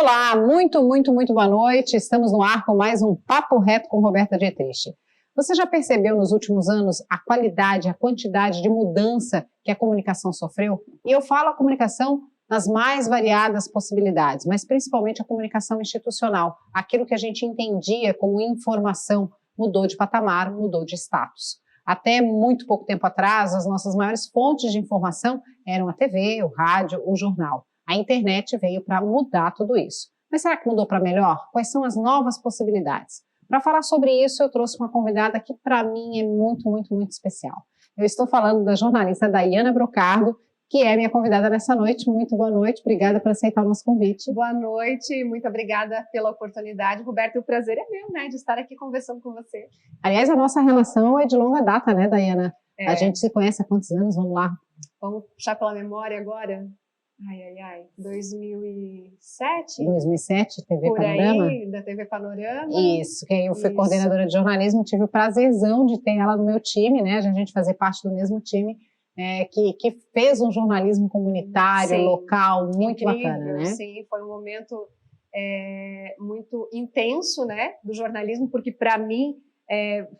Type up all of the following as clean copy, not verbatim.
Olá, muito boa noite. Estamos no ar com mais um Papo Reto com Roberta Dietrich. Você já percebeu nos últimos anos a qualidade, a quantidade de mudança que a comunicação sofreu? E eu falo a comunicação nas mais variadas possibilidades, mas principalmente a comunicação institucional. Aquilo que a gente entendia como informação mudou de patamar, mudou de status. Até muito pouco tempo atrás, as nossas maiores fontes de informação eram a TV, o rádio, o jornal. A internet veio para mudar tudo isso. Mas será que mudou para melhor? Quais são as novas possibilidades? Para falar sobre isso, eu trouxe uma convidada que para mim é muito especial. Eu estou falando da jornalista Daiana Brocardo, que é minha convidada nessa noite. Muito boa noite, obrigada por aceitar o nosso convite. Boa noite, muito obrigada pela oportunidade. Roberto, o prazer é meu, né, de estar aqui conversando com você. Aliás, a nossa relação é de longa data, né, Daiana? A gente se conhece há quantos anos? Vamos lá. Vamos puxar pela memória agora? 2007? 2007, TV por Panorama? Aí, da TV Panorama. Isso, que eu fui coordenadora de jornalismo, tive o prazerzão de ter ela no meu time, né, a gente fazer parte do mesmo time, que fez um jornalismo comunitário, local, muito incrível, bacana, né? Sim, foi um momento muito intenso, né, do jornalismo, porque para mim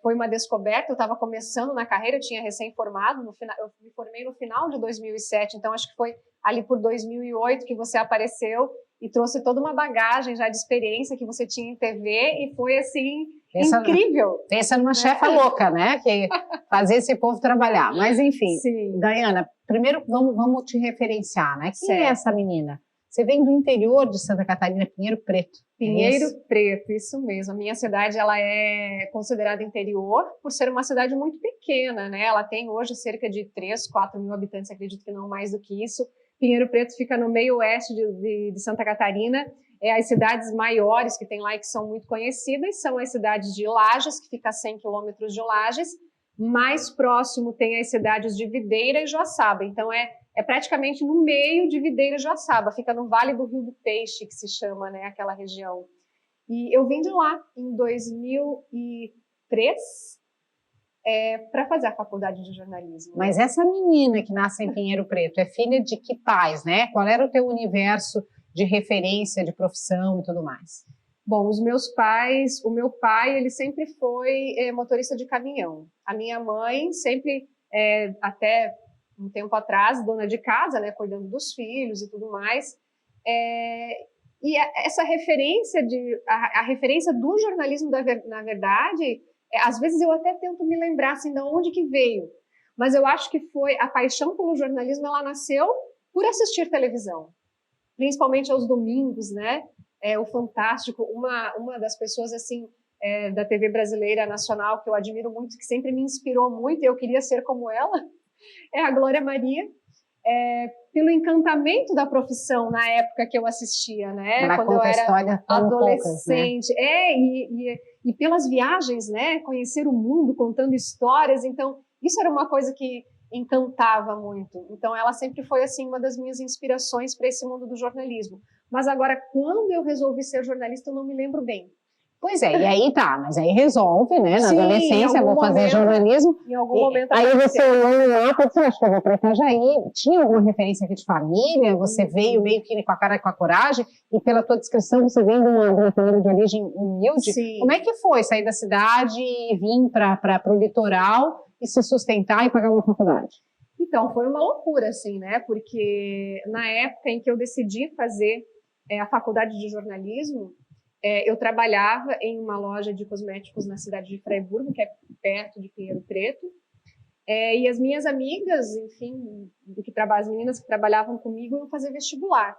foi uma descoberta. Eu estava começando na carreira, eu tinha recém-formado, eu me formei no final de 2007, então acho que foi ali por 2008 que você apareceu e trouxe toda uma bagagem já de experiência que você tinha em TV e foi assim, incrível. Pensa numa chefa louca, né, que fazia esse povo trabalhar, mas enfim. Sim. Daiana, primeiro vamos te referenciar, né, quem é essa menina? Você vem do interior de Santa Catarina, Pinheiro Preto. Pinheiro Preto, isso mesmo. A minha cidade, ela é considerada interior por ser uma cidade muito pequena, né? Ela tem hoje cerca de 3, 4 mil habitantes, acredito que não mais do que isso. Pinheiro Preto fica no meio oeste de Santa Catarina. As cidades maiores que tem lá e que são muito conhecidas são as cidades de Lages, que fica a 100 quilômetros de Lages. Mais próximo tem as cidades de Videira e Joaçaba. Então é praticamente no meio de Videira e Joaçaba, fica no Vale do Rio do Peixe, que se chama, né, aquela região. E eu vim de lá em 2003 para fazer a faculdade de jornalismo. Mas essa menina que nasce em Pinheiro Preto é filha de que pais, né? Qual era o teu universo de referência, de profissão e tudo mais? Bom, o meu pai, ele sempre foi motorista de caminhão. A minha mãe sempre, até um tempo atrás, dona de casa, né, cuidando dos filhos e tudo mais. E essa referência, a referência do jornalismo, na verdade, às vezes eu até tento me lembrar assim, de onde que veio. Mas eu acho que foi a paixão pelo jornalismo, ela nasceu por assistir televisão. Principalmente aos domingos, né? O Fantástico, uma das pessoas assim da TV brasileira nacional que eu admiro muito, que sempre me inspirou muito, e eu queria ser como ela, é a Glória Maria, pelo encantamento da profissão na época que eu assistia, né? Ela quando eu era poucas, adolescente, né? E pelas viagens, né? Conhecer o mundo, contando histórias. Então, isso era uma coisa que encantava muito. Então, ela sempre foi assim uma das minhas inspirações para esse mundo do jornalismo. Mas agora, quando eu resolvi ser jornalista, eu não me lembro bem. Pois é, e aí tá, mas aí resolve, né? Na adolescência, vou fazer jornalismo. Em algum momento. Aí você olhando lá, você acha que eu vou para Itajaí? Tinha alguma referência aqui de família? Você veio meio que com a cara e com a coragem? E pela tua descrição, você vem de uma família de origem humilde? Sim. Como é que foi sair da cidade e vir para o litoral e se sustentar e pagar uma faculdade? Então, foi uma loucura, assim, né? Porque na época em que eu decidi fazer a faculdade de jornalismo, eu trabalhava em uma loja de cosméticos na cidade de Fraiburgo, que é perto de Pinheiro Preto, e as minhas amigas, enfim, as meninas que trabalhavam comigo, iam fazer vestibular.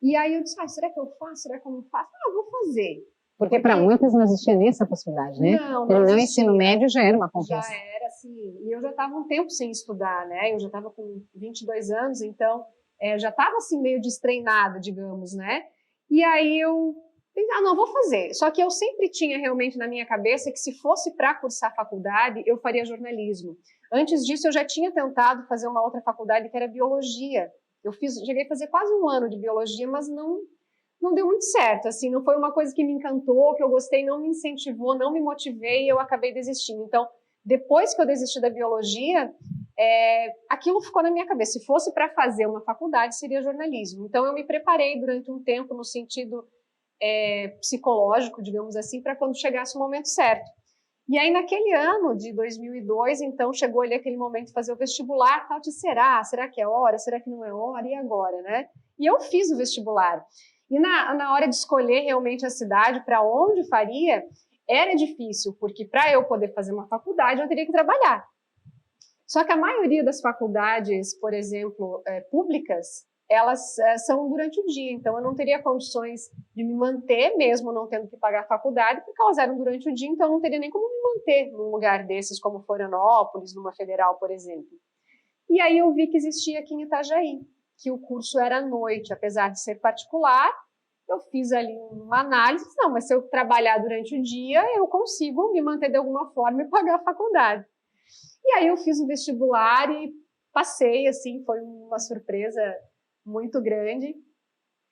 E aí eu disse, será que eu faço? Será que eu não faço? Vou fazer. Porque para muitas não existia nem essa possibilidade, né? Não o ensino médio já era uma conquista. Já era, assim, e eu já estava um tempo sem estudar, né? Eu já estava com 22 anos, então já estava assim meio destreinada, digamos, né? E aí eu pensei, não, vou fazer. Só que eu sempre tinha realmente na minha cabeça que se fosse para cursar faculdade, eu faria jornalismo. Antes disso, eu já tinha tentado fazer uma outra faculdade que era biologia. Cheguei a fazer quase um ano de biologia, mas não deu muito certo. Assim, não foi uma coisa que me encantou, que eu gostei, não me incentivou, não me motivei e eu acabei desistindo. Então, depois que eu desisti da biologia, aquilo ficou na minha cabeça. Se fosse para fazer uma faculdade, seria jornalismo. Então, eu me preparei durante um tempo no sentido psicológico, digamos assim, para quando chegasse o momento certo. E aí, naquele ano de 2002, então, chegou ali aquele momento de fazer o vestibular, tal, de será que é hora? Será que não é hora? E agora, né? E eu fiz o vestibular. E na hora de escolher realmente a cidade, para onde faria, era difícil, porque para eu poder fazer uma faculdade, eu teria que trabalhar. Só que a maioria das faculdades, por exemplo, públicas, elas são durante o dia, então eu não teria condições de me manter, mesmo não tendo que pagar a faculdade, porque elas eram durante o dia, então eu não teria nem como me manter num lugar desses, como Florianópolis, numa federal, por exemplo. E aí eu vi que existia aqui em Itajaí, que o curso era à noite, apesar de ser particular. Eu fiz ali uma análise, não, mas se eu trabalhar durante o dia, eu consigo me manter de alguma forma e pagar a faculdade. E aí eu fiz o vestibular e passei, assim, foi uma surpresa muito grande.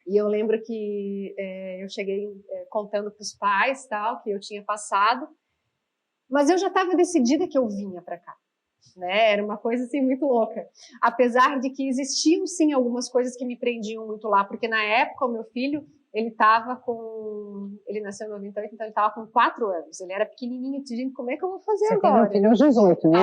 E eu lembro que eu cheguei contando para os pais, tal, que eu tinha passado, mas eu já estava decidida que eu vinha para cá, né? Era uma coisa assim muito louca. Apesar de que existiam sim algumas coisas que me prendiam muito lá, porque na época o meu filho, ele nasceu em 98, então ele estava com 4 anos. Ele era pequenininho, gente, como é que eu vou fazer Você agora? Você tem um filho aos 18, né?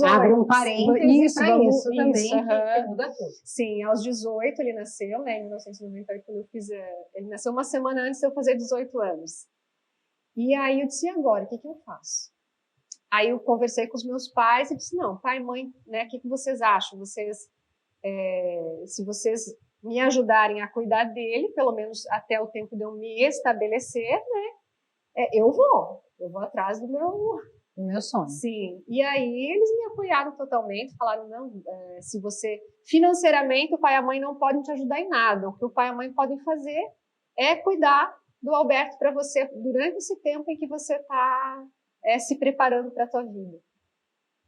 Abre um parênteses para isso também, que muda tudo. Sim, aos 18 ele nasceu, né? Em 1998, quando eu fiz... Ele nasceu uma semana antes de eu fazer 18 anos. E aí eu disse, e agora? O que eu faço? Aí eu conversei com os meus pais e disse, não, pai e mãe, né? O que vocês acham? Se vocês me ajudarem a cuidar dele, pelo menos até o tempo de eu me estabelecer, né? Eu vou atrás do meu sonho. Sim. E aí eles me apoiaram totalmente, falaram, não, se você, financeiramente, o pai e a mãe não podem te ajudar em nada. O que o pai e a mãe podem fazer é cuidar do Alberto para você durante esse tempo em que você está se preparando para a tua vida.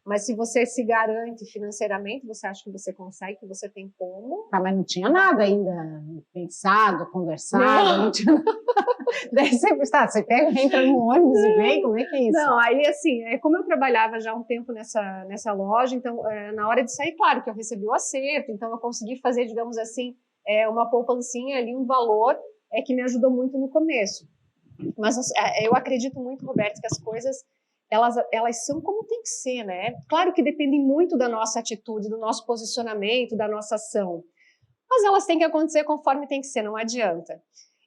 Mas se você se garante financeiramente, você acha que você consegue, que você tem como... Tá, mas não tinha nada ainda pensado, conversado, não tinha... Daí você pega, entra no ônibus e vem, como é que é isso? Não, aí assim, como eu trabalhava já há um tempo nessa loja, então na hora de sair, claro que eu recebi o acerto, então eu consegui fazer, digamos assim, uma poupancinha ali, um valor que me ajudou muito no começo. Mas eu acredito muito, Roberto, que as coisas elas são como tem que ser, né? Claro que depende muito da nossa atitude, do nosso posicionamento, da nossa ação, mas elas têm que acontecer conforme tem que ser, não adianta.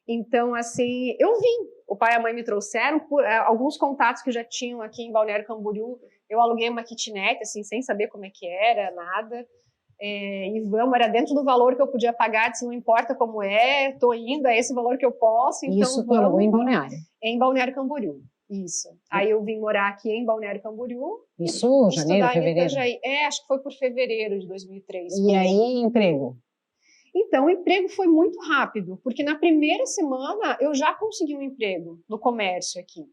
Então, assim, eu vim. O pai e a mãe me trouxeram por alguns contatos que já tinham aqui em Balneário Camboriú. Eu aluguei uma kitnet, assim, sem saber como é que era, nada. E era dentro do valor que eu podia pagar, disse, não importa como tô indo, é esse valor que eu posso. Então isso tu alugou em Balneário? Em Balneário Camboriú, isso. Aí eu vim morar aqui em Balneário Camboriú. Isso, janeiro, fevereiro? Acho que foi por fevereiro de 2003. E aí, emprego? Então, o emprego foi muito rápido, porque na primeira semana eu já consegui um emprego no comércio aqui.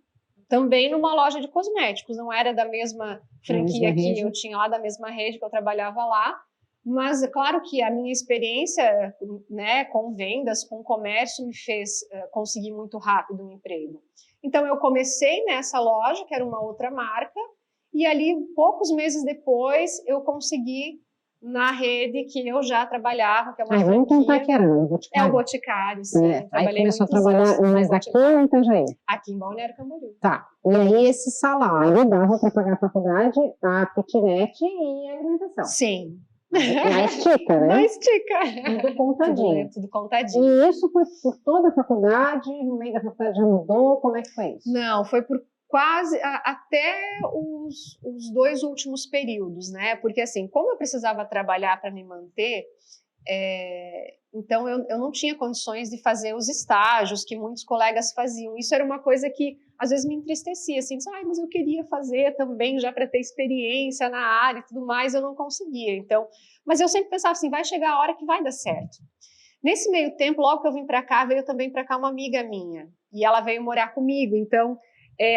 Também numa loja de cosméticos, não era da mesma franquia que eu tinha lá, da mesma rede que eu trabalhava lá, mas é claro que a minha experiência, né, com vendas, com comércio, me fez conseguir muito rápido um emprego. Então, eu comecei nessa loja, que era uma outra marca, e ali, poucos meses depois, eu consegui na rede que eu já trabalhava, que é uma franquia. Vamos contar que era o Boticário. É o Boticário, sim. Aí começou a trabalhar, mas aqui ou em Itajaí? Aqui em Balneário Camboriú. Tá. E aí esse salário dava para pagar a faculdade, a kitnet e a alimentação. Sim. Na estica, né? Na estica. Tudo contadinho. Tudo contadinho. E isso foi por toda a faculdade? No meio da faculdade já mudou? Como é que foi isso? Não, foi por quase até os 2 últimos períodos, né? Porque assim, como eu precisava trabalhar para me manter, então eu não tinha condições de fazer os estágios que muitos colegas faziam. Isso era uma coisa que às vezes me entristecia, assim, mas eu queria fazer também já para ter experiência na área e tudo mais, eu não conseguia. Então, mas eu sempre pensava assim, vai chegar a hora que vai dar certo. Nesse meio tempo, logo que eu vim para cá, veio também para cá uma amiga minha, e ela veio morar comigo, então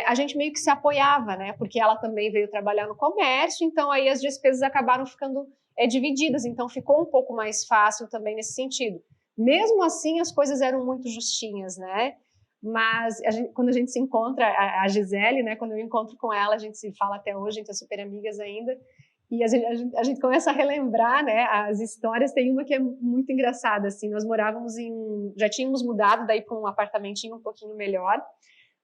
a gente meio que se apoiava, né? Porque ela também veio trabalhar no comércio, então aí as despesas acabaram ficando divididas, então ficou um pouco mais fácil também nesse sentido. Mesmo assim, as coisas eram muito justinhas, né? Mas quando a gente se encontra, a Gisele, né? Quando eu encontro com ela, a gente se fala até hoje, a gente é super amigas ainda, E a gente começa a relembrar, né, as histórias. Tem uma que é muito engraçada, assim, nós morávamos já tínhamos mudado daí para um apartamentinho um pouquinho melhor,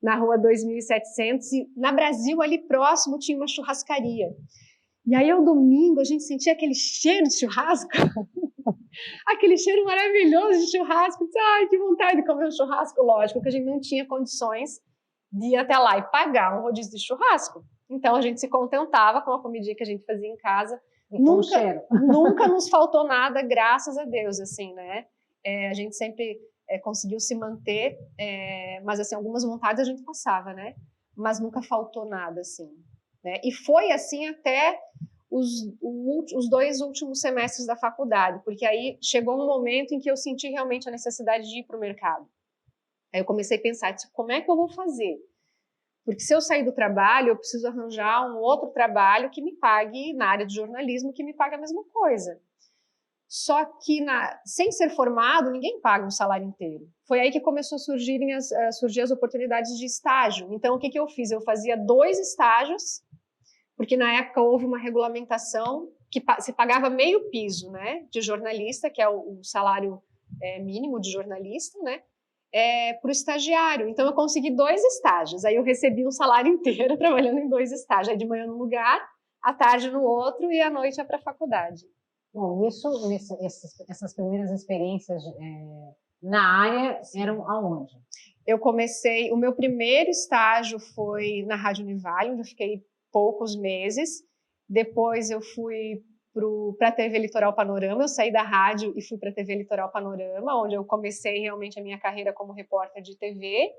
na rua 2700, e na Brasil, ali próximo, tinha uma churrascaria. E aí, ao domingo, a gente sentia aquele cheiro de churrasco, aquele cheiro maravilhoso de churrasco. Ai, que vontade de comer um churrasco. Lógico que a gente não tinha condições de ir até lá e pagar um rodízio de churrasco. Então, a gente se contentava com a comidinha que a gente fazia em casa. Nunca nos faltou nada, graças a Deus, assim, né? A gente sempre conseguiu se manter, mas, assim, algumas vontades a gente passava, né? Mas nunca faltou nada, assim, né? E foi assim até os 2 últimos semestres da faculdade, porque aí chegou um momento em que eu senti realmente a necessidade de ir para o mercado. Aí eu comecei a pensar, como é que eu vou fazer? Porque se eu sair do trabalho, eu preciso arranjar um outro trabalho que me pague, na área de jornalismo, que me pague a mesma coisa. Só que, sem ser formado, ninguém paga um salário inteiro. Foi aí que começou a surgir as oportunidades de estágio. Então, o que eu fiz? Eu fazia 2 estágios, porque na época houve uma regulamentação que se pagava meio piso, né, de jornalista, que é o salário mínimo de jornalista, né, para o estagiário. Então, eu consegui 2 estágios. Aí eu recebi um salário inteiro trabalhando em 2 estágios. Aí de manhã num lugar, à tarde no outro e à noite ia para a faculdade. Bom, essas primeiras experiências na área eram aonde? Eu comecei, o meu primeiro estágio foi na Rádio Univale, onde eu fiquei poucos meses. Depois eu fui para a TV Litoral Panorama. Eu saí da rádio e fui para a TV Litoral Panorama, onde eu comecei realmente a minha carreira como repórter de TV.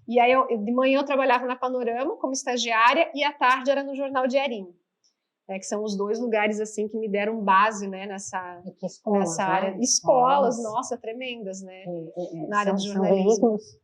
E aí, de manhã eu trabalhava na Panorama como estagiária e à tarde era no Jornal Diarinho. Que são os 2 lugares assim que me deram base, né, nessa área. Né? Escolas, nossa, tremendas, né? Na área de jornalismo. São veículos,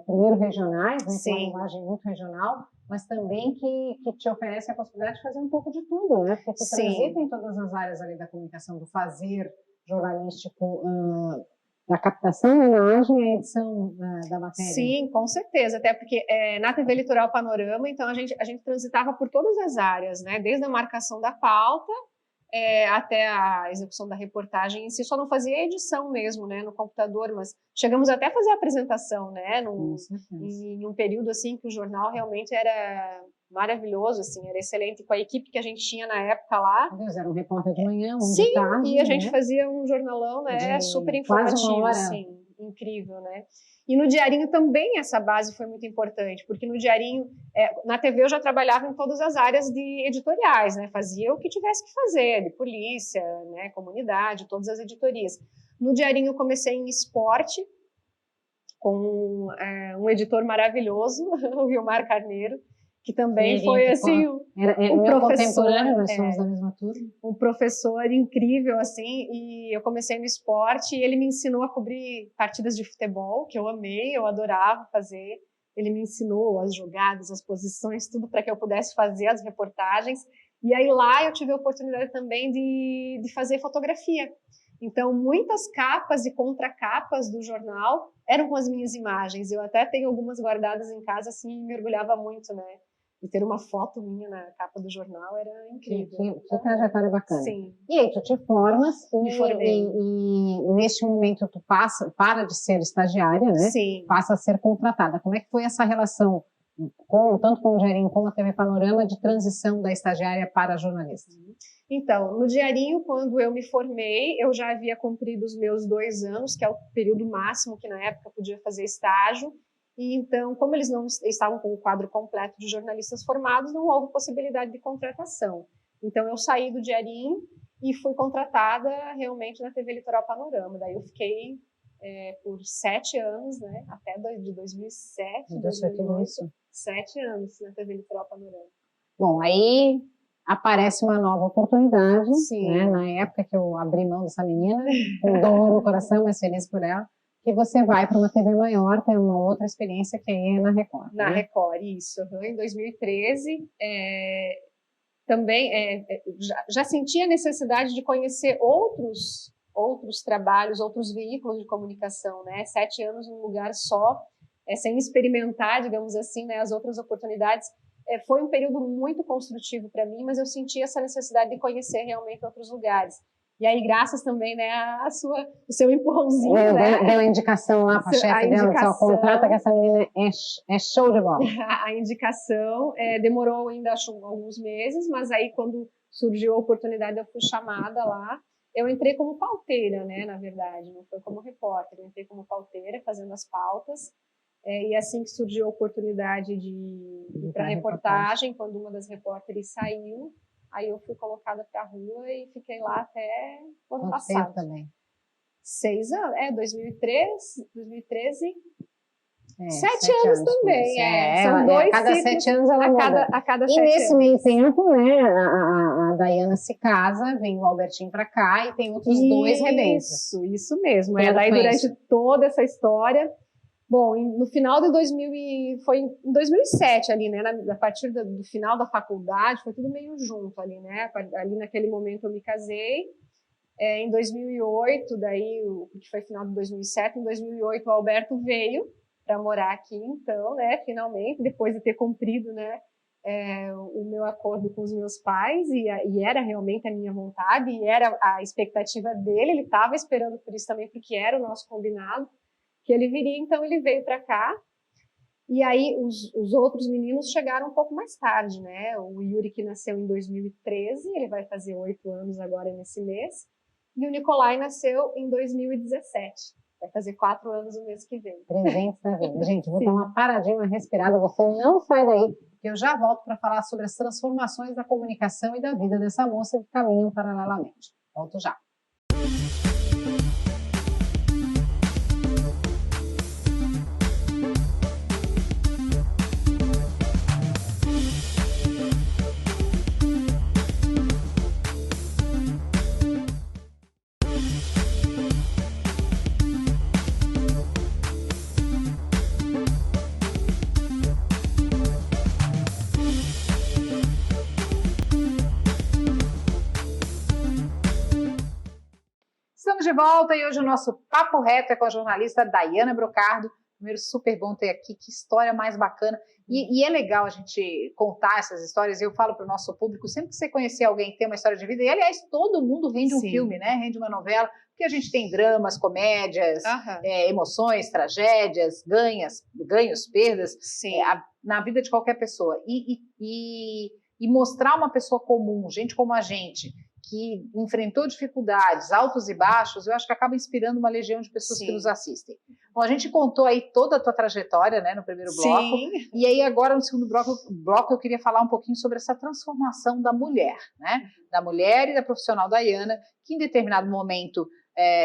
primeiro regionais, né, Sim. com uma linguagem muito regional, mas também que te oferece a possibilidade de fazer um pouco de tudo, né? Porque tu transita em todas as áreas ali da comunicação, do fazer jornalístico, da captação da imagem e a edição da matéria. Sim, com certeza, até porque na TV Litoral Panorama, então a gente transitava por todas as áreas, né? Desde a marcação da pauta até a execução da reportagem em si. Só não fazia edição mesmo, né, no computador, mas chegamos até a fazer a apresentação, né, em um período assim que o jornal realmente era maravilhoso, assim, era excelente, com a equipe que a gente tinha na época lá. Deus, era um repórter de manhã, de tarde, e a gente né? Fazia um jornalão, né, super informativo, quase uma hora. Assim, incrível, né? E no Diarinho também essa base foi muito importante, porque no Diarinho, na TV eu já trabalhava em todas as áreas de editoriais, né? Fazia o que tivesse que fazer, de polícia, né, comunidade, todas as editorias. No Diarinho eu comecei em esporte, com um editor maravilhoso, o Vilmar Carneiro, que também foi assim um professor, nós somos da mesma turma. Um professor incrível assim, e eu comecei no esporte e ele me ensinou a cobrir partidas de futebol, que eu amei, eu adorava fazer. Ele me ensinou as jogadas, as posições, tudo para que eu pudesse fazer as reportagens. E aí lá eu tive a oportunidade também de fazer fotografia. Então, muitas capas e contracapas do jornal eram com as minhas imagens. Eu até tenho algumas guardadas em casa, assim, me orgulhava muito, né? E ter uma foto minha na capa do jornal era incrível. Que trajetória bacana. Sim. E aí, tu te formas Me formei. E neste momento tu para de ser estagiária, né? Sim. Passa a ser contratada. Como é que foi essa relação, tanto com o Diarinho como a TV Panorama, de transição da estagiária para a jornalista? Então, no Diarinho, quando eu me formei, eu já havia cumprido os meus 2 anos, que é o período máximo que na época podia fazer estágio. E então, como eles não estavam com o quadro completo de jornalistas formados, não houve possibilidade de contratação. Então, eu saí do Diarinho e fui contratada realmente na TV Litoral Panorama. Daí eu fiquei por 7 anos, né? Até de 2007, 2008, 7 anos na TV Litoral Panorama. Bom, aí aparece uma nova oportunidade, Sim. Né? Na época que eu abri mão dessa menina, com dor no coração, mas feliz por ela, que você vai para uma TV maior, tem uma outra experiência que aí é na Record. Na Record, isso. Em 2013, também já senti a necessidade de conhecer outros trabalhos, outros veículos de comunicação, né? 7 anos num lugar só, sem experimentar, digamos assim, né, as outras oportunidades. foi um período muito construtivo para mim, mas eu senti essa necessidade de conhecer realmente outros lugares. E aí, graças também, né, o seu empurrãozinho, né? Deu a indicação lá para a chefe dela, disse, ó, contrata que essa menina é show de bola. A indicação demorou ainda, acho, alguns meses, mas aí quando surgiu a oportunidade, eu fui chamada lá. Eu entrei como pauteira, né, na verdade, não foi como repórter. Eu entrei como pauteira, fazendo as pautas. E assim que surgiu a oportunidade de ir para reportagem, quando uma das repórteres saiu, aí eu fui colocada para a rua e fiquei lá até o ano passado. Também. 6 anos, 2013. 7 anos também, são 2 a cada ciclos, 7 anos ela muda. A cada 7 e nesse anos. meio tempo, né, a Daiana se casa, vem o Albertinho para cá e tem outros 2 rebentos. Isso mesmo. Daí durante toda essa história, bom, no final de foi em 2007 ali, né, a partir do final da faculdade, foi tudo meio junto ali, né, ali naquele momento eu me casei. Em 2008, daí, que foi final de 2007, em 2008 o Alberto veio para morar aqui, então, né, finalmente, depois de ter cumprido, né, o meu acordo com os meus pais, e era realmente a minha vontade, e era a expectativa dele, ele estava esperando por isso também, porque era o nosso combinado, que ele viria, então ele veio para cá, e aí os outros meninos chegaram um pouco mais tarde, né, o Yuri que nasceu em 2013, ele vai fazer 8 anos agora nesse mês, e o Nicolai nasceu em 2017. Vai fazer 4 anos o mês que vem. Presentes na vida. Gente, vou dar uma paradinha, uma respirada. Você não sai daí, que eu já volto para falar sobre as transformações da comunicação e da vida dessa moça que caminham paralelamente. Volto já. Estamos de volta e hoje o nosso Papo Reto é com a jornalista Daiana Brocardo. Primeiro, super bom ter aqui, que história mais bacana. E é legal a gente contar essas histórias. Eu falo para o nosso público, sempre que você conhecer alguém que tem uma história de vida, e aliás, todo mundo rende um filme, né? Rende uma novela, porque a gente tem dramas, comédias, emoções, tragédias, ganhos, perdas, na vida de qualquer pessoa. E mostrar uma pessoa comum, gente como a gente, que enfrentou dificuldades, altos e baixos, eu acho que acaba inspirando uma legião de pessoas que nos assistem. Bom, a gente contou aí toda a tua trajetória, né, no primeiro bloco, e aí agora no segundo bloco eu queria falar um pouquinho sobre essa transformação da mulher, né, da mulher e da profissional Daiana, que em determinado momento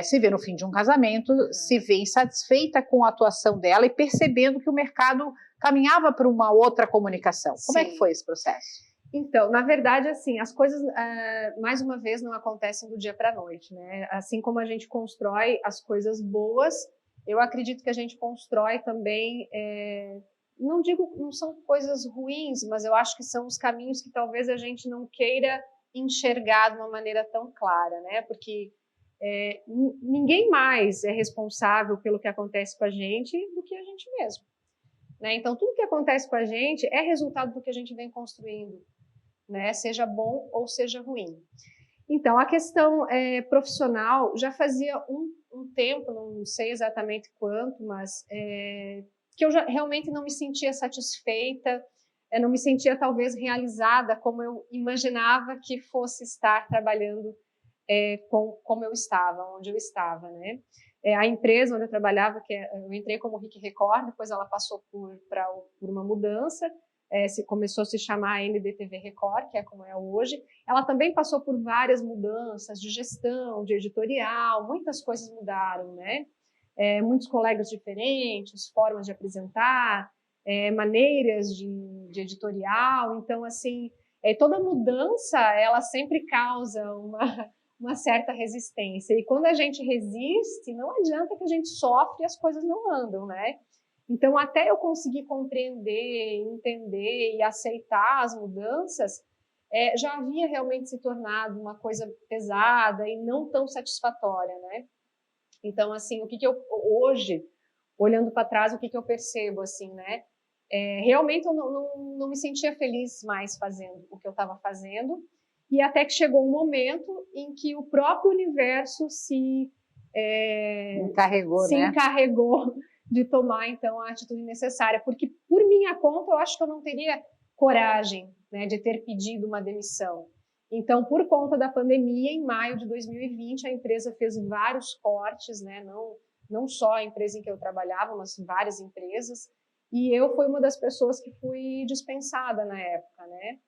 se vê no fim de um casamento, se vê insatisfeita com a atuação dela e percebendo que o mercado caminhava para uma outra comunicação. Como é que foi esse processo? Então, na verdade, assim, as coisas, mais uma vez, não acontecem do dia para a noite, né? Assim como a gente constrói as coisas boas, eu acredito que a gente constrói também, não são coisas ruins, mas eu acho que são os caminhos que talvez a gente não queira enxergar de uma maneira tão clara, né? Porque ninguém mais é responsável pelo que acontece com a gente do que a gente mesmo, né? Então, tudo que acontece com a gente é resultado do que a gente vem construindo, né? Seja bom ou seja ruim. Então, a questão profissional já fazia um tempo, não sei exatamente quanto, mas que eu realmente não me sentia satisfeita, não me sentia talvez realizada como eu imaginava que fosse estar trabalhando como eu estava, onde eu estava, né? A empresa onde eu trabalhava, eu entrei como RIC Record, depois ela passou por uma mudança, começou a se chamar NDTV Record, que é como é hoje. Ela também passou por várias mudanças de gestão, de editorial, muitas coisas mudaram, né? Muitos colegas diferentes, formas de apresentar, maneiras de editorial. Então, assim, toda mudança, ela sempre causa uma certa resistência. E quando a gente resiste, não adianta que a gente sofre e as coisas não andam, né? Então, até eu conseguir compreender, entender e aceitar as mudanças, já havia realmente se tornado uma coisa pesada e não tão satisfatória, né? Então, assim, hoje, olhando para trás, o que eu percebo, assim, né? Realmente eu não me sentia feliz mais fazendo o que eu estava fazendo, e até que chegou um momento em que o próprio universo se encarregou de tomar, então, a atitude necessária, porque por minha conta eu acho que eu não teria coragem, né, de ter pedido uma demissão. Então, por conta da pandemia, em maio de 2020, a empresa fez vários cortes, né, não só a empresa em que eu trabalhava, mas várias empresas, e eu fui uma das pessoas que fui dispensada na época, né.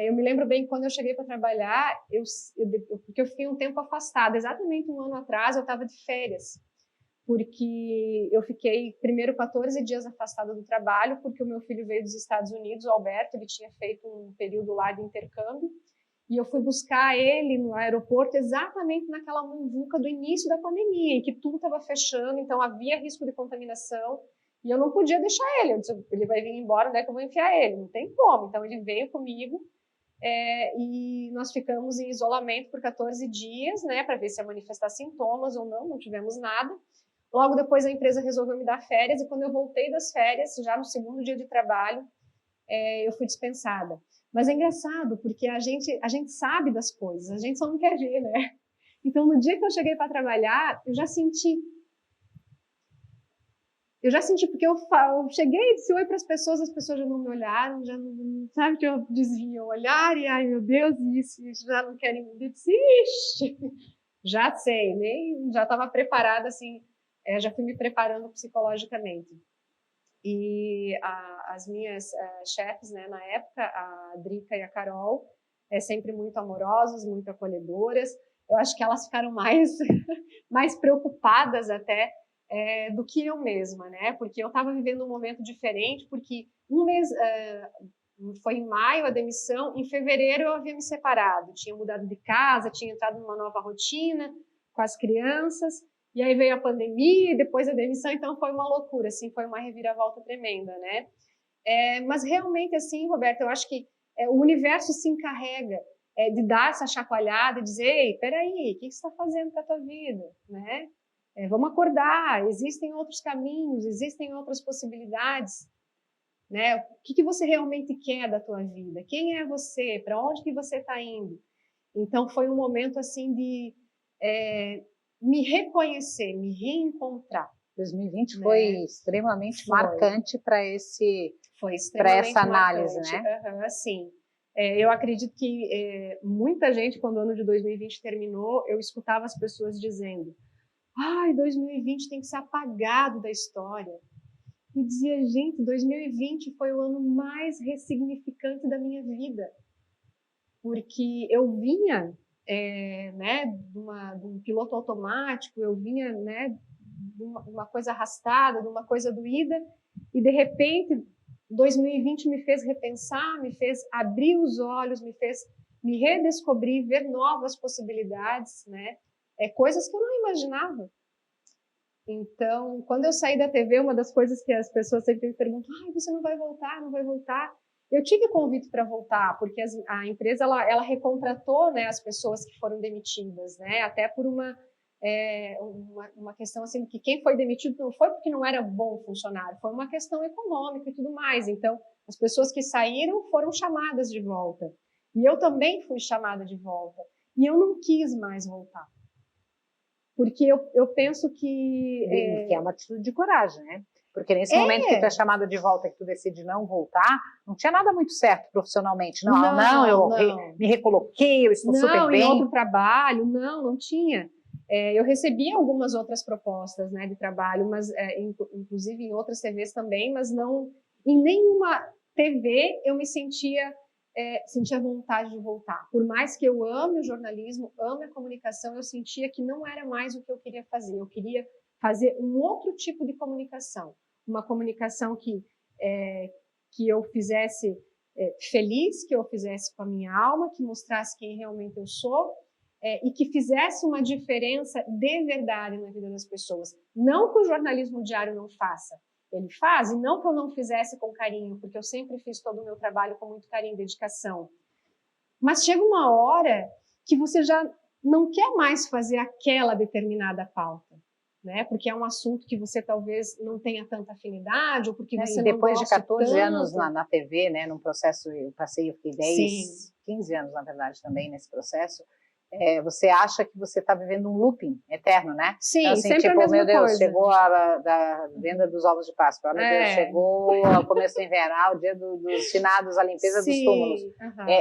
Eu me lembro bem que quando eu cheguei para trabalhar, porque eu fiquei um tempo afastada, exatamente um ano atrás eu estava de férias, porque eu fiquei primeiro 14 dias afastada do trabalho, porque o meu filho veio dos Estados Unidos, o Alberto, ele tinha feito um período lá de intercâmbio, e eu fui buscar ele no aeroporto exatamente naquela muvuca do início da pandemia, em que tudo estava fechando, então havia risco de contaminação, e eu não podia deixar ele. Eu disse, ele vai vir embora, onde é que eu vou enfiar ele? Não tem como. Então ele veio comigo, e nós ficamos em isolamento por 14 dias, né, para ver se ia manifestar sintomas ou não tivemos nada. Logo depois a empresa resolveu me dar férias, e quando eu voltei das férias, já no segundo dia de trabalho, eu fui dispensada. Mas é engraçado, porque a gente sabe das coisas, a gente só não quer ver, né? Então, no dia que eu cheguei para trabalhar, eu já senti, porque eu cheguei e disse oi para as pessoas já não me olharam, já não, sabe, que eu desvio o olhar, e ai meu Deus, isso já não querem me dizer, ixi, já sei, já estava preparada, assim, já fui me preparando psicologicamente. E as minhas chefes, né, na época, a Drica e a Carol, sempre muito amorosas, muito acolhedoras. Eu acho que elas ficaram mais preocupadas até do que eu mesma, né? Porque eu estava vivendo um momento diferente, porque um mês foi em maio a demissão, em fevereiro eu havia me separado, tinha mudado de casa, tinha entrado numa nova rotina com as crianças. E aí veio a pandemia, e depois a demissão, então foi uma loucura, assim, foi uma reviravolta tremenda, né? Mas realmente, assim, Roberto, eu acho que o universo se encarrega de dar essa chacoalhada e dizer, ei, peraí, o que você está fazendo com a tua vida, né? Vamos acordar, existem outros caminhos, existem outras possibilidades, né? O que você realmente quer da tua vida? Quem é você? Para onde que você está indo? Então foi um momento, assim, de me reconhecer, me reencontrar. 2020 foi extremamente marcante para essa análise, né? Sim. Eu acredito que muita gente, quando o ano de 2020 terminou, eu escutava as pessoas dizendo: ai, 2020 tem que ser apagado da história. E dizia, gente, 2020 foi o ano mais ressignificante da minha vida, porque eu vinha né, de um piloto automático, eu vinha, né, de uma coisa arrastada, de uma coisa doída, e de repente 2020 me fez repensar, me fez abrir os olhos, me fez me redescobrir, ver novas possibilidades, né, coisas que eu não imaginava. Então, quando eu saí da TV, uma das coisas que as pessoas sempre me perguntam, ai, você não vai voltar, não vai voltar? Eu tive convite para voltar, porque a empresa ela recontratou, né, as pessoas que foram demitidas, né, até por uma questão assim, que quem foi demitido não foi porque não era bom funcionário, foi uma questão econômica e tudo mais. Então, as pessoas que saíram foram chamadas de volta. E eu também fui chamada de volta. E eu não quis mais voltar. Porque eu penso que é uma atitude de coragem, né? Porque nesse momento que tu é chamada de volta, que tu decide não voltar, não tinha nada muito certo profissionalmente. Eu me recoloquei, eu estou super bem. Não, em outro trabalho, não tinha. Eu recebi algumas outras propostas, né, de trabalho, mas inclusive em outras TVs também, mas não em nenhuma TV eu me sentia vontade de voltar. Por mais que eu ame o jornalismo, ame a comunicação, eu sentia que não era mais o que eu queria fazer. Eu queria fazer um outro tipo de comunicação, uma comunicação que eu fizesse feliz, que eu fizesse com a minha alma, que mostrasse quem realmente eu sou, e que fizesse uma diferença de verdade na vida das pessoas. Não que o jornalismo diário não faça, ele faz, e não que eu não fizesse com carinho, porque eu sempre fiz todo o meu trabalho com muito carinho e dedicação. Mas chega uma hora que você já não quer mais fazer aquela determinada pauta. né? Porque é um assunto que você talvez não tenha tanta afinidade, ou porque você depois não de 14 tanto. anos na TV, né, num processo, eu fiquei 15 anos, na verdade, também nesse processo, você acha que você está vivendo um looping eterno, né? Sim, então, assim, sempre tipo, a mesma meu Deus, coisa. chegou da venda dos ovos de Páscoa, meu Deus, chegou o começo do inverno, o dia dos finados, a limpeza dos túmulos.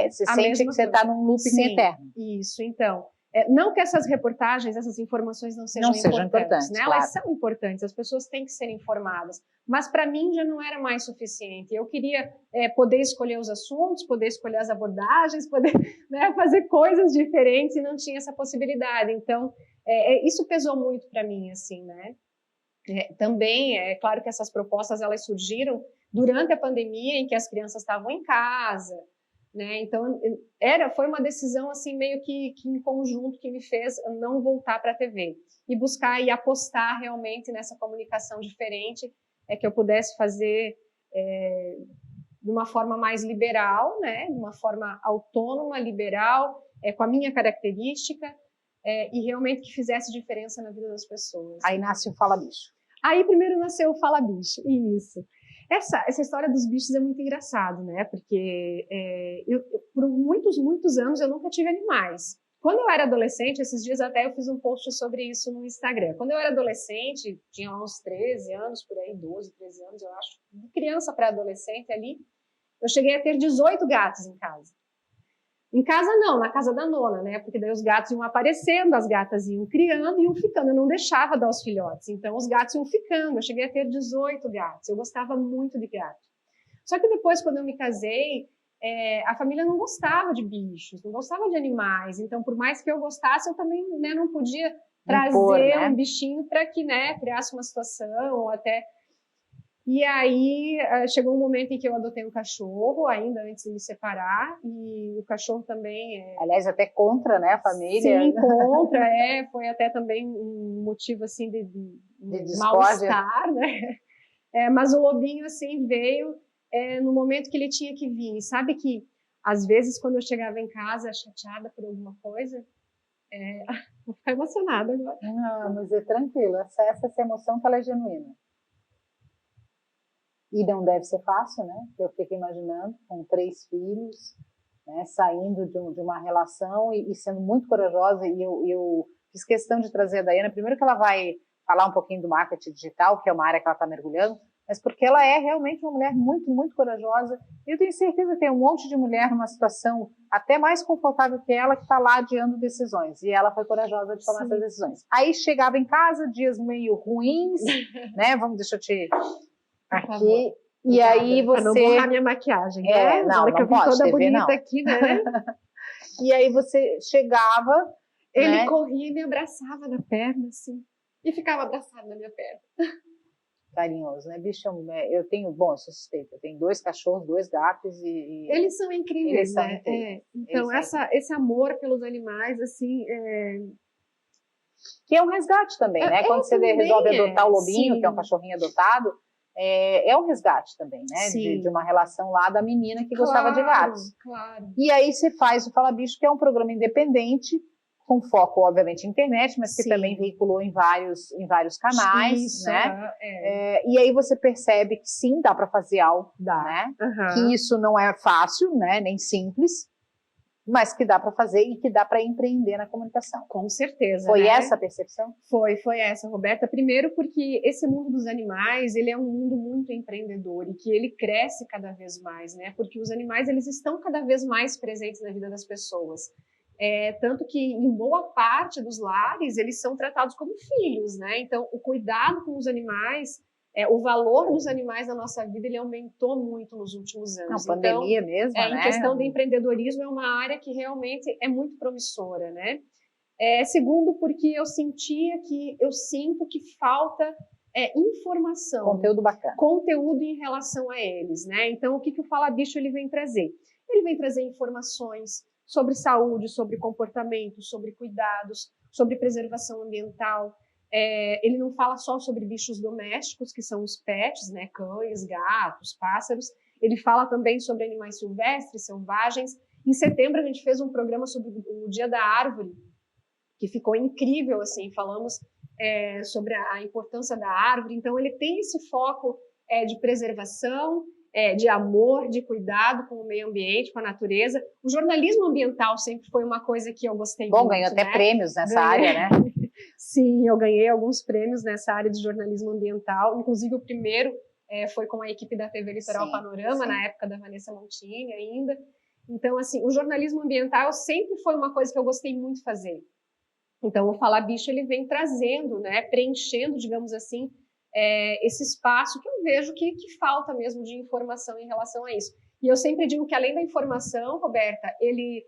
Você sente que você está num looping eterno. Isso, então. Não que essas reportagens, essas informações não sejam importantes, né? Claro. Elas são importantes, as pessoas têm que ser informadas, mas para mim já não era mais suficiente. Eu queria poder escolher os assuntos, poder escolher as abordagens, poder, né, fazer coisas diferentes, e não tinha essa possibilidade. Então, isso pesou muito para mim, assim, né? Também, é claro que essas propostas, elas surgiram durante a pandemia, em que as crianças estavam em casa, né? Então, foi uma decisão assim meio que em conjunto que me fez não voltar para a TV e buscar e apostar realmente nessa comunicação diferente, que eu pudesse fazer de uma forma mais liberal, né? De uma forma autônoma, liberal, com a minha característica, e realmente que fizesse diferença na vida das pessoas. Aí nasce o Fala Bicho. Aí primeiro nasceu o Fala Bicho, isso. Essa história dos bichos é muito engraçado, né? Porque por muitos anos eu nunca tive animais. Quando eu era adolescente, esses dias até eu fiz um post sobre isso no Instagram. Quando eu era adolescente, tinha lá uns 13 anos, por aí, 12, 13 anos, eu acho, de criança para adolescente ali, eu cheguei a ter 18 gatos em casa. Em casa não, na casa da nona, né? Porque daí os gatos iam aparecendo, as gatas iam criando e iam ficando. Eu não deixava dar os filhotes, então os gatos iam ficando. Eu cheguei a ter 18 gatos. Eu gostava muito de gato. Só que depois, quando eu me casei, a família não gostava de bichos, não gostava de animais. Então, por mais que eu gostasse, eu também, né, não podia trazer um bichinho para que, né, criasse uma situação ou até... E aí, chegou um momento em que eu adotei um cachorro, ainda antes de me separar, e o cachorro também... Aliás, até contra, né, a família. Sim, contra, foi até também um motivo, assim, de mal-estar, né? Mas o lobinho, assim, veio no momento que ele tinha que vir. E sabe que, às vezes, quando eu chegava em casa chateada por alguma coisa, vou ficar emocionada agora. Não, mas é tranquilo, essa emoção que ela é genuína. E não deve ser fácil, né? Eu fico imaginando, com 3 filhos, né, saindo de uma relação e sendo muito corajosa. E eu fiz questão de trazer a Daiana, primeiro que ela vai falar um pouquinho do marketing digital, que é uma área que ela está mergulhando, mas porque ela é realmente uma mulher muito, muito corajosa. E eu tenho certeza que tem um monte de mulher numa situação até mais confortável que ela, que está lá adiando decisões. E ela foi corajosa de tomar essas decisões. Aí chegava em casa, dias meio ruins, né? Deixa eu te... Aqui, e aí você... Pra não borrar minha maquiagem, né? Não que eu pode, toda TV, bonita não. aqui, né? E aí você chegava... Ele corria e me abraçava na perna, assim, e ficava abraçado na minha perna. Carinhoso, né? Bicho, eu tenho, bom, eu sou suspeita, eu tenho 2 cachorros, 2 gatos e... Eles são incríveis, né? Então, esse amor pelos animais, assim... Que é um resgate também, né? Quando você resolve adotar o lobinho, sim, que é um cachorrinho adotado, é um resgate também, né? De uma relação lá da menina que gostava de gatos. Claro. E aí você faz o Fala Bicho, que é um programa independente, com foco, obviamente, na internet, mas que também veiculou em vários canais, isso, né? E aí você percebe que sim, dá para fazer algo, né? Que isso não é fácil, né? Nem simples, mas que dá para fazer e que dá para empreender na comunicação. Com certeza. Foi essa a percepção? Foi essa, Roberta. Primeiro porque esse mundo dos animais, ele é um mundo muito empreendedor e que ele cresce cada vez mais, né? Porque os animais, eles estão cada vez mais presentes na vida das pessoas. Tanto que em boa parte dos lares, eles são tratados como filhos, né? Então, o cuidado com os animais... o valor dos animais na nossa vida, ele aumentou muito nos últimos anos. Não, pandemia mesmo, né? Em questão de empreendedorismo, é uma área que realmente é muito promissora, né? Segundo, porque eu sinto que falta informação. Conteúdo bacana. Conteúdo em relação a eles, né? Então, o que o Fala Bicho ele vem trazer? Ele vem trazer informações sobre saúde, sobre comportamento, sobre cuidados, sobre preservação ambiental. Ele não fala só sobre bichos domésticos, que são os pets, né, cães, gatos, pássaros. Ele fala também sobre animais silvestres, selvagens. Em setembro a gente fez um programa sobre o Dia da Árvore, que ficou incrível, assim, falamos sobre a importância da árvore. Então, ele tem esse foco de preservação, de amor, de cuidado com o meio ambiente, com a natureza. O jornalismo ambiental sempre foi uma coisa que eu gostei muito. Bom, ganhou até prêmios nessa área, né? Sim, eu ganhei alguns prêmios nessa área de jornalismo ambiental, inclusive o primeiro foi com a equipe da TV Litoral Panorama, na época da Vanessa Montini ainda. Então, assim, o jornalismo ambiental sempre foi uma coisa que eu gostei muito de fazer. Então, o Fala Bicho, ele vem trazendo, né, preenchendo, digamos assim, esse espaço que eu vejo que falta mesmo de informação em relação a isso. E eu sempre digo que, além da informação, Roberta, ele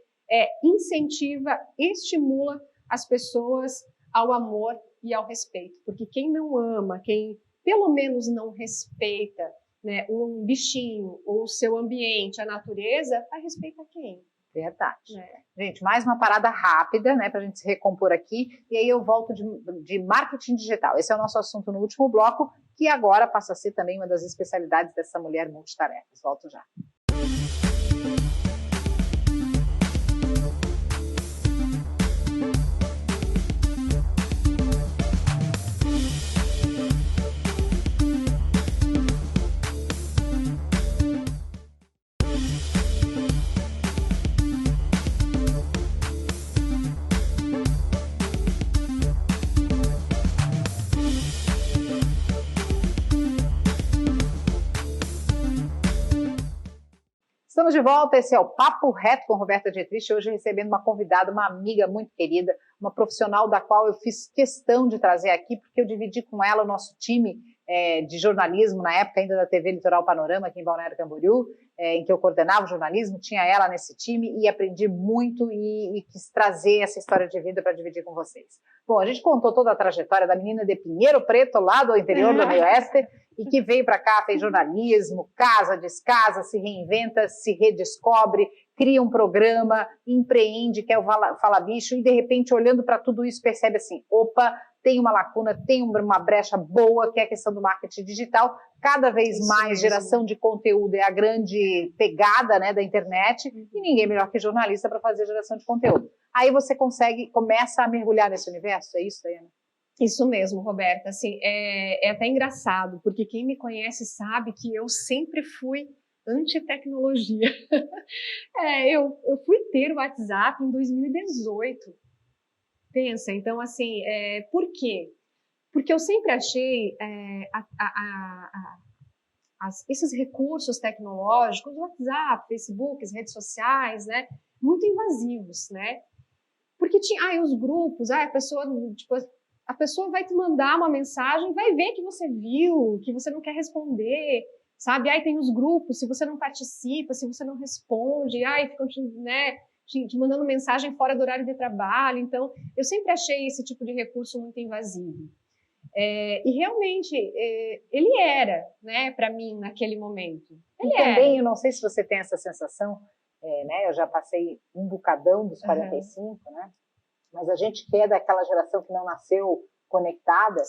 incentiva, estimula as pessoas ao amor e ao respeito. Porque quem não ama, quem pelo menos não respeita, né, um bichinho, ou o seu ambiente, a natureza, vai respeitar quem? Verdade. Gente, mais uma parada rápida, né, para a gente se recompor aqui, e aí eu volto de marketing digital. Esse é o nosso assunto no último bloco, que agora passa a ser também uma das especialidades dessa mulher multitarefas. Volto já. Estamos de volta, esse é o Papo Reto com Roberta Dietrich, hoje recebendo uma convidada, uma amiga muito querida, uma profissional da qual eu fiz questão de trazer aqui, porque eu dividi com ela o nosso time de jornalismo, na época ainda da TV Litoral Panorama, aqui em Balneário Camboriú, em que eu coordenava o jornalismo, tinha ela nesse time e aprendi muito e quis trazer essa história de vida para dividir com vocês. Bom, a gente contou toda a trajetória da menina de Pinheiro Preto, lá do interior do meio oeste, e que veio para cá, fez jornalismo, casa, descasa, se reinventa, se redescobre, cria um programa, empreende, que é o Fala Bicho, e de repente, olhando para tudo isso, percebe assim, opa, tem uma lacuna, tem uma brecha boa, que é a questão do marketing digital. Cada vez mais geração de conteúdo é a grande pegada, né, da internet, e ninguém melhor que jornalista para fazer geração de conteúdo. Aí você começa a mergulhar nesse universo, é isso, Daiana? Isso mesmo, Roberta. Assim, é até engraçado, porque quem me conhece sabe que eu sempre fui anti-tecnologia. Eu fui ter o WhatsApp em 2018. Pensa, então, assim, por quê? Porque eu sempre achei esses recursos tecnológicos, WhatsApp, Facebook, as redes sociais, né, muito invasivos, né? Porque tinha os grupos, a pessoa vai te mandar uma mensagem, vai ver que você viu, que você não quer responder, sabe? Tem os grupos, se você não participa, se você não responde, ficam te mandando mensagem fora do horário de trabalho. Então, eu sempre achei esse tipo de recurso muito invasivo. E realmente, ele era, né, para mim, naquele momento. E também, eu não sei se você tem essa sensação, né, eu já passei um bocadão dos 45, né? Mas a gente que é daquela geração que não nasceu conectada,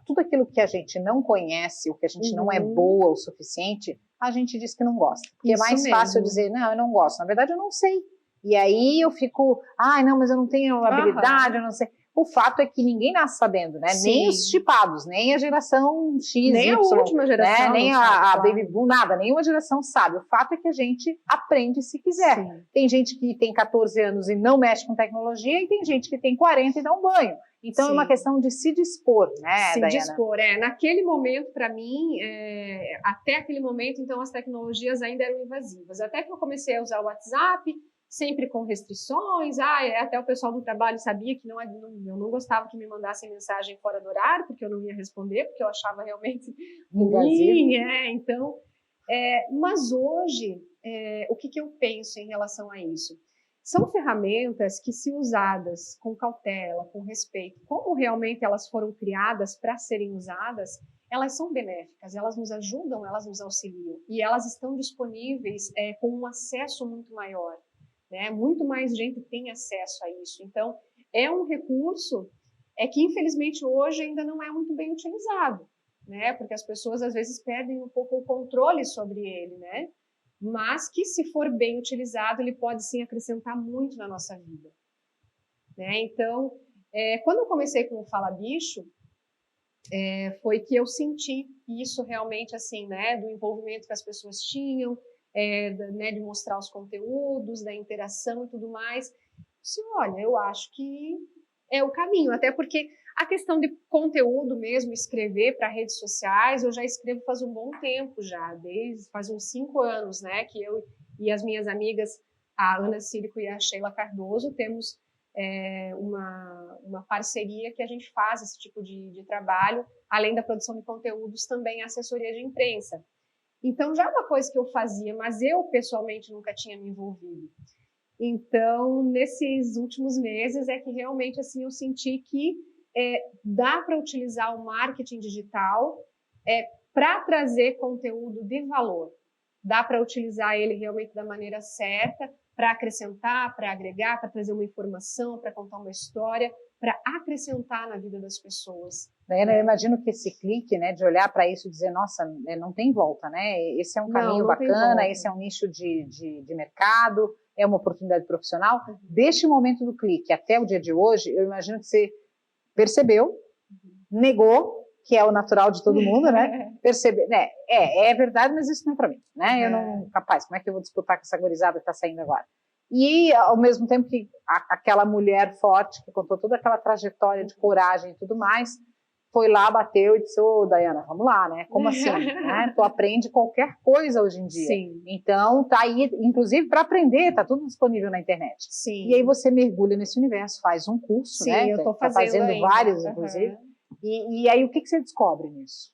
tudo aquilo que a gente não conhece, o que a gente não é boa o suficiente, a gente diz que não gosta. Porque isso é mais fácil dizer, não, eu não gosto. Na verdade, eu não sei. E aí eu fico, não, mas eu não tenho habilidade, eu não sei. O fato é que ninguém nasce sabendo, né? Sim. Nem os chipados, nem a geração X, nem Y, a última geração, né? Nem a Baby Boom, nada, nenhuma geração sabe. O fato é que a gente aprende se quiser. Sim. Tem gente que tem 14 anos e não mexe com tecnologia e tem gente que tem 40 e dá um banho. Então, é uma questão de se dispor, né, se Daiana? Dispor, Naquele momento, para mim, até aquele momento, então, as tecnologias ainda eram invasivas. Até que eu comecei a usar o WhatsApp, sempre com restrições, até o pessoal do trabalho sabia que eu não gostava que me mandassem mensagem fora do horário, porque eu não ia responder, porque eu achava realmente ruim, então, mas hoje, o que eu penso em relação a isso? São ferramentas que, se usadas com cautela, com respeito, como realmente elas foram criadas para serem usadas, elas são benéficas, elas nos ajudam, elas nos auxiliam, e elas estão disponíveis com um acesso muito maior. Né? Muito mais gente tem acesso a isso. Então, é um recurso que, infelizmente, hoje ainda não é muito bem utilizado, né? Porque as pessoas, às vezes, perdem um pouco o controle sobre ele, né? Mas que, se for bem utilizado, ele pode, sim, acrescentar muito na nossa vida. Né? Então, Quando eu comecei com o Fala Bicho, foi que eu senti isso realmente, assim, né, do envolvimento que as pessoas tinham, né, de mostrar os conteúdos, da interação e tudo mais. Olha, eu acho que é o caminho, até porque a questão de conteúdo mesmo, escrever para redes sociais, eu já escrevo faz um bom tempo já, faz uns 5 anos, né, que eu e as minhas amigas, a Ana Círico e a Sheila Cardoso, temos uma parceria que a gente faz esse tipo de trabalho, além da produção de conteúdos, também a assessoria de imprensa. Então, já é uma coisa que eu fazia, mas eu, pessoalmente, nunca tinha me envolvido. Então, nesses últimos meses, é que realmente, assim, eu senti que dá para utilizar o marketing digital para trazer conteúdo de valor. Dá para utilizar ele realmente da maneira certa, para acrescentar, para agregar, para trazer uma informação, para contar uma história, para acrescentar na vida das pessoas. Daiana, eu imagino que esse clique, né, de olhar para isso e dizer, nossa, não tem volta, né? Esse é um caminho bacana, esse é um nicho de mercado, é uma oportunidade profissional. Deste momento do clique até o dia de hoje, eu imagino que você percebeu, negou, que é o natural de todo mundo, né? Perceber, né? É verdade, mas isso não é para mim, né? Eu não, capaz, como é que eu vou disputar com essa gurizada que está saindo agora? E, ao mesmo tempo que aquela mulher forte, que contou toda aquela trajetória de coragem e tudo mais, foi lá, bateu e disse, Daiana, vamos lá, né? Como assim? Né? Tu aprende qualquer coisa hoje em dia. Sim. Então, tá aí, inclusive, para aprender, tá tudo disponível na internet. Sim. E aí você mergulha nesse universo, faz um curso, sim, né? Eu tô fazendo vários, inclusive. E aí, o que você descobre nisso?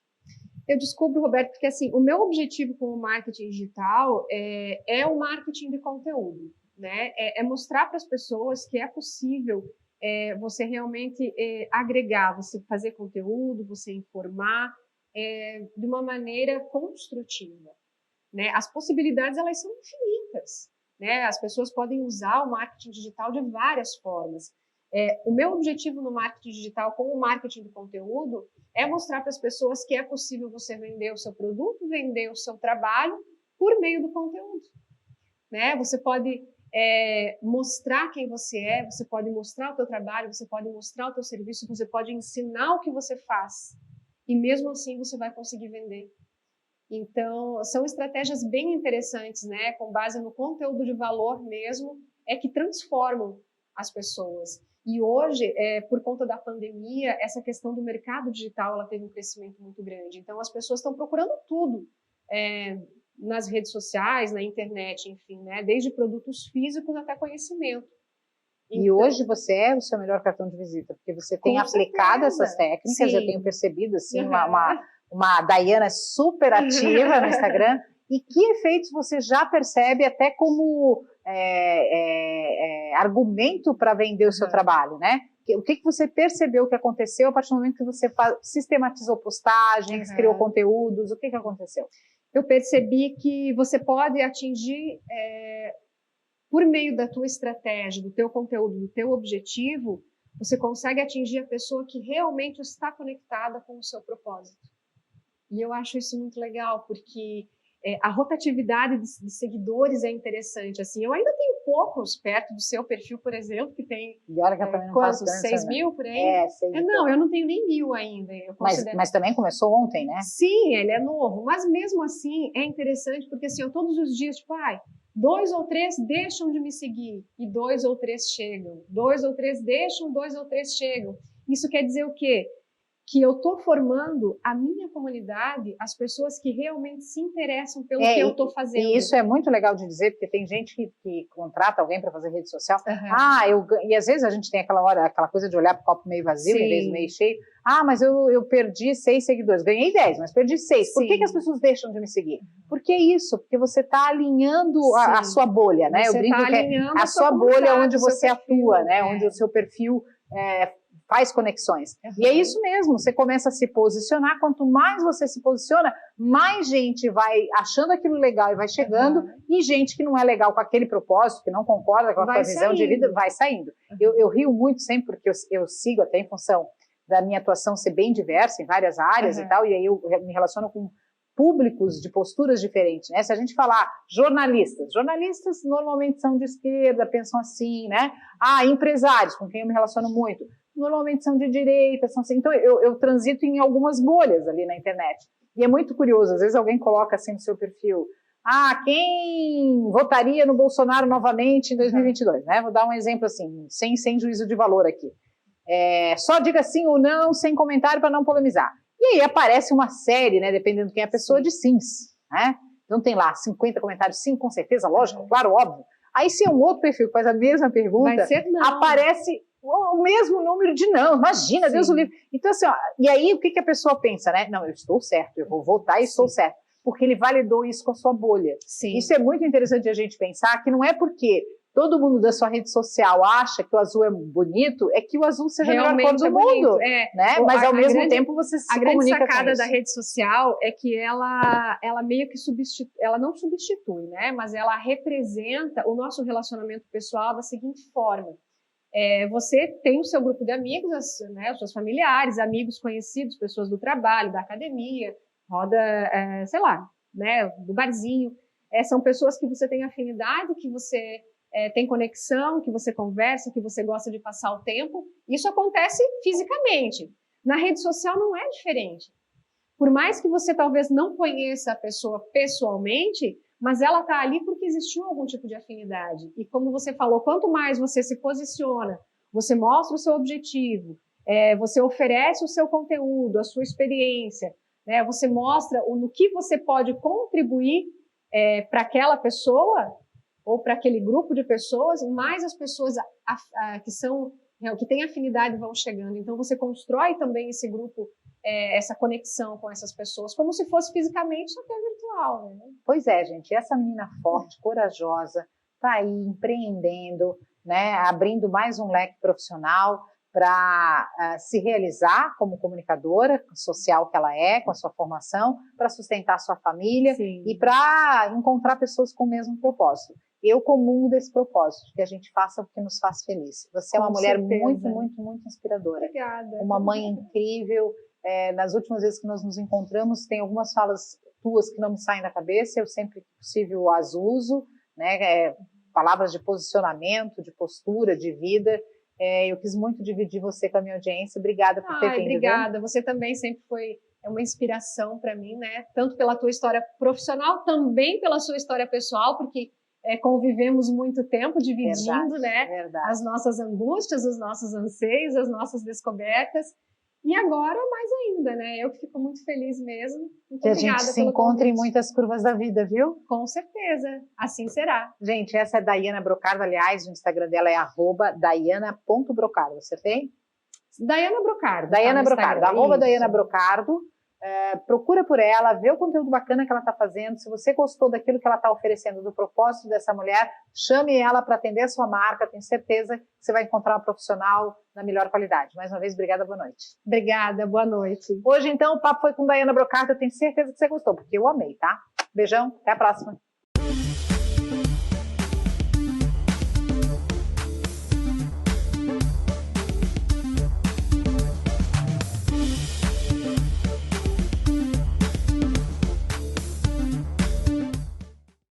Eu descubro, Roberto, porque assim, o meu objetivo com o marketing digital é o marketing de conteúdo, né? É mostrar para as pessoas que é possível você realmente agregar, você fazer conteúdo, você informar de uma maneira construtiva, né? As possibilidades, elas são infinitas, né? As pessoas podem usar o marketing digital de várias formas. O meu objetivo no marketing digital, com o marketing do conteúdo, é mostrar para as pessoas que é possível você vender o seu produto, vender o seu trabalho por meio do conteúdo, né? Você pode mostrar quem você pode mostrar o teu trabalho, você pode mostrar o teu serviço, você pode ensinar o que você faz e mesmo assim você vai conseguir vender. Então, são estratégias bem interessantes, né? Com base no conteúdo de valor mesmo, que transformam as pessoas. E hoje, por conta da pandemia, essa questão do mercado digital, ela teve um crescimento muito grande. Então, as pessoas estão procurando tudo nas redes sociais, na internet, enfim, né? Desde produtos físicos até conhecimento. Então, e hoje você é o seu melhor cartão de visita, porque você tem aplicado essas técnicas, sim. Eu tenho percebido, assim, uma Daiana super ativa no Instagram. E que efeitos você já percebe até como argumento para vender o seu trabalho, né? O que você percebeu que aconteceu a partir do momento que você sistematizou postagens, criou conteúdos? O que aconteceu? Eu percebi que você pode atingir, por meio da tua estratégia, do teu conteúdo, do teu objetivo, você consegue atingir a pessoa que realmente está conectada com o seu propósito. E eu acho isso muito legal, porque a rotatividade de seguidores é interessante. Assim, eu ainda tenho poucos perto do seu perfil, por exemplo, que tem quantos? 6 mil por aí? 6 mil. Não, eu não tenho nem 1.000 ainda. Mas também começou ontem, né? Sim, ele é novo. Mas mesmo assim é interessante, porque assim, todos os dias, tipo, 2 ou 3 deixam de me seguir e 2 ou 3 chegam. 2 ou 3 deixam, 2 ou 3 chegam. Isso quer dizer o quê? Que eu estou formando a minha comunidade, as pessoas que realmente se interessam pelo que eu estou fazendo. E isso é muito legal de dizer, porque tem gente que contrata alguém para fazer rede social. E às vezes a gente tem aquela coisa de olhar para o copo meio vazio, em vez do meio cheio. Mas eu perdi 6 seguidores, ganhei 10, mas perdi 6. Por que as pessoas deixam de me seguir? Porque é isso, porque você está alinhando a sua bolha, né? Eu brinco que é a sua bolha onde você atua, né? Onde o seu perfil faz conexões. E é isso mesmo, você começa a se posicionar, quanto mais você se posiciona, mais gente vai achando aquilo legal e vai chegando, e gente que não é legal com aquele propósito, que não concorda com a sua visão de vida, vai saindo. Eu rio muito sempre, porque eu sigo até em função da minha atuação ser bem diversa em várias áreas e tal, e aí eu me relaciono com públicos de posturas diferentes, né? Se a gente falar jornalistas normalmente são de esquerda, pensam assim, né? Empresários, com quem eu me relaciono muito. normalmente são de direita, então eu transito em algumas bolhas ali na internet. E é muito curioso, às vezes alguém coloca assim no seu perfil, quem votaria no Bolsonaro novamente em 2022, né? Vou dar um exemplo assim, sem juízo de valor aqui. Só diga sim ou não, sem comentário para não polemizar. E aí aparece uma série, né, dependendo de quem é a pessoa, de sims, né? Então tem lá 50 comentários, sim, com certeza, lógico, claro, óbvio. Aí se é um outro perfil que faz a mesma pergunta, aparece o mesmo número de não. Imagina, sim. Deus o livre. Então assim, e aí o que a pessoa pensa, né? Não, eu estou certo, eu vou votar e estou certo. Porque ele validou isso com a sua bolha. Sim. Isso é muito interessante a gente pensar que não é porque todo mundo da sua rede social acha que o azul é bonito, é que o azul seja a melhor cor do mundo. Né? Mas ao mesmo tempo você se comunica com isso. A grande sacada da rede social é que ela meio que ela não substitui, né? Mas ela representa o nosso relacionamento pessoal da seguinte forma. Você tem o seu grupo de amigos, né, os seus familiares, amigos conhecidos, pessoas do trabalho, da academia, roda, sei lá, né, do barzinho. São pessoas que você tem afinidade, que você tem conexão, que você conversa, que você gosta de passar o tempo. Isso acontece fisicamente. Na rede social não é diferente. Por mais que você talvez não conheça a pessoa pessoalmente, mas ela está ali porque existiu algum tipo de afinidade. E como você falou, quanto mais você se posiciona, você mostra o seu objetivo, você oferece o seu conteúdo, a sua experiência, né, você mostra no que você pode contribuir para aquela pessoa ou para aquele grupo de pessoas, mais as pessoas que têm afinidade vão chegando. Então você constrói também esse grupo, essa conexão com essas pessoas, como se fosse fisicamente, só que é virtual. Né? Pois é, gente, essa menina forte, corajosa, está aí empreendendo, né, abrindo mais um leque profissional para se realizar como comunicadora social que ela é, com a sua formação, para sustentar a sua família. Sim. E para encontrar pessoas com o mesmo propósito. Eu comungo desse propósito, que a gente faça o que nos faz feliz. Você é uma mulher muito, muito, muito inspiradora. Obrigada. Uma mãe incrível. Nas últimas vezes que nós nos encontramos, tem algumas falas tuas que não me saem da cabeça, eu sempre que possível as uso, né? Palavras de posicionamento, de postura, de vida. Eu quis muito dividir você com a minha audiência. Obrigada por ter vindo. Obrigada. Você também sempre foi uma inspiração para mim, né? Tanto pela tua história profissional, também pela sua história pessoal, porque convivemos muito tempo dividindo, verdade. As nossas angústias, os nossos anseios, as nossas descobertas. E agora, mais ainda, né? Eu que fico muito feliz mesmo. Muito que a gente se encontre em muitas curvas da vida, viu? Com certeza. Assim será. Gente, essa é Daiana Brocardo. Aliás, o Instagram dela é @daiana.brocardo. Acertei? Daiana Brocardo. Daiana Brocardo. @Daiana Brocardo. Procura por ela, vê o conteúdo bacana que ela está fazendo. Se você gostou daquilo que ela está oferecendo, do propósito dessa mulher, chame ela para atender a sua marca. Tenho certeza que você vai encontrar uma profissional na melhor qualidade. Mais uma vez, obrigada, boa noite. Obrigada, boa noite. Hoje, então, o papo foi com Daiana Brocardo. Eu tenho certeza que você gostou, porque eu amei, tá? Beijão, até a próxima.